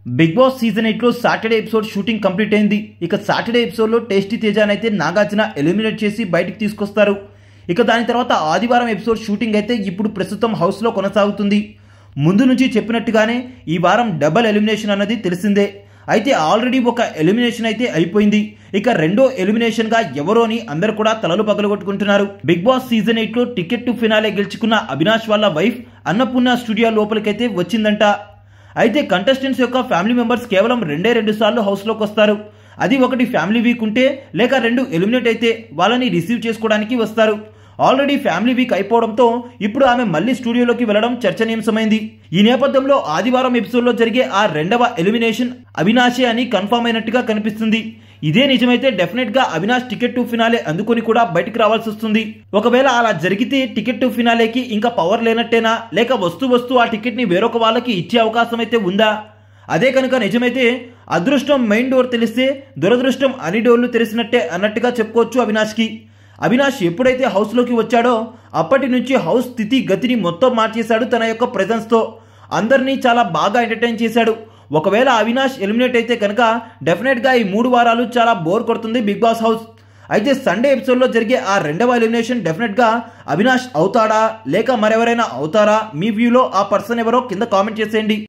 Big boss season 8 లో Saturday episode shooting complete అయింది. ఇక సాటర్డే ఎపిసోడ్ లో టేస్టీ తేజాని అయితే నాగార్జున ఎలిమినేట్ చేసి బయటికి తీసుకొస్తారు. ఇక దాని తర్వాత ఆదివారం ఎపిసోడ్ షూటింగ్ అయితే ఇప్పుడు ప్రస్తుతం హౌస్ లో కొనసాగుతుంది. ముందు నుంచి చెప్పినట్టుగానే ఈ వారం డబుల్ ఎలిమినేషన్ అన్నది తెలిసిందే. అయితే ఆల్రెడీ ఒక ఎలిమినేషన్ అయితే అయిపోయింది. ఇక రెండో ఎలిమినేషన్ గా ఎవరో అని అందరు కూడా తలలు పగలగొట్టుకుంటున్నారు. బిగ్ బాస్ సీజన్ 8 లో టికెట్ టు ఫినాలే గెలుచుకున్న అవినాష్ వాళ్ళ వైఫ్ అన్నపూర్ణ స్టూడియో లోపలికైతే వచ్చిందంట. అయితే కంటెస్టెంట్స్ యొక్క ఫ్యామిలీ మెంబర్స్ కేవలం రెండు సార్లు హౌస్లోకి వస్తారు. అది ఒకటి ఫ్యామిలీ వీక్ ఉంటే లేక 2 ఎలిమినేట్ అయితే వాళ్ళని రిసీవ్ చేసుకోవడానికి వస్తారు. ఆల్రెడీ ఫ్యామిలీ వీక్ అయిపోవడంతో ఇప్పుడు ఆమె మళ్ళీ స్టూడియోలోకి వెళ్లడం చర్చనీయాంశమైంది. ఈ నేపథ్యంలో ఆదివారం ఎపిసోడ్లో జరిగే ఆ రెండవ ఎలిమినేషన్ అవినాషే అని కన్ఫర్మ్ అయినట్టుగా కనిపిస్తుంది. ఇదే నిజమైతే డెఫినెట్ గా అవినాష్ టికెట్ టు ఫినాలే అందుకొని కూడా బయటికి రావాల్సి వస్తుంది. ఒకవేళ అలా జరిగితే టికెట్ టు ఫినాలేకి ఇంకా పవర్ లేనట్టేనా, లేక వస్తూ ఆ టికెట్ ని వేరొక వాళ్ళకి ఇచ్చే అవకాశం అయితే ఉందా? అదే కనుక నిజమైతే అదృష్టం మెయిన్ డోర్ తెలిస్తే దురదృష్టం అన్ని డోర్లు తెలిసినట్టే అన్నట్టుగా చెప్పుకోవచ్చు అవినాష్కి. అవినాష్ ఎప్పుడైతే హౌస్లోకి వచ్చాడో అప్పటి నుంచి హౌస్ స్థితి గతిని మొత్తం మార్చేశాడు. తన యొక్క ప్రెజెన్స్తో అందరినీ చాలా బాగా ఎంటర్టైన్ చేశాడు. ఒకవేళ అవినాష్ ఎలిమినేట్ అయితే కనుక డెఫినెట్గా ఈ 3 వారాలు చాలా బోర్ కొడుతుంది బిగ్ బాస్ హౌస్. అయితే సండే ఎపిసోడ్లో జరిగే ఆ రెండవ ఎలిమినేషన్ డెఫినెట్గా అవినాష్ అవుతాడా లేక మరెవరైనా అవుతారా? మీ వ్యూలో ఆ పర్సన్ ఎవరో కింద కామెంట్ చేసేయండి.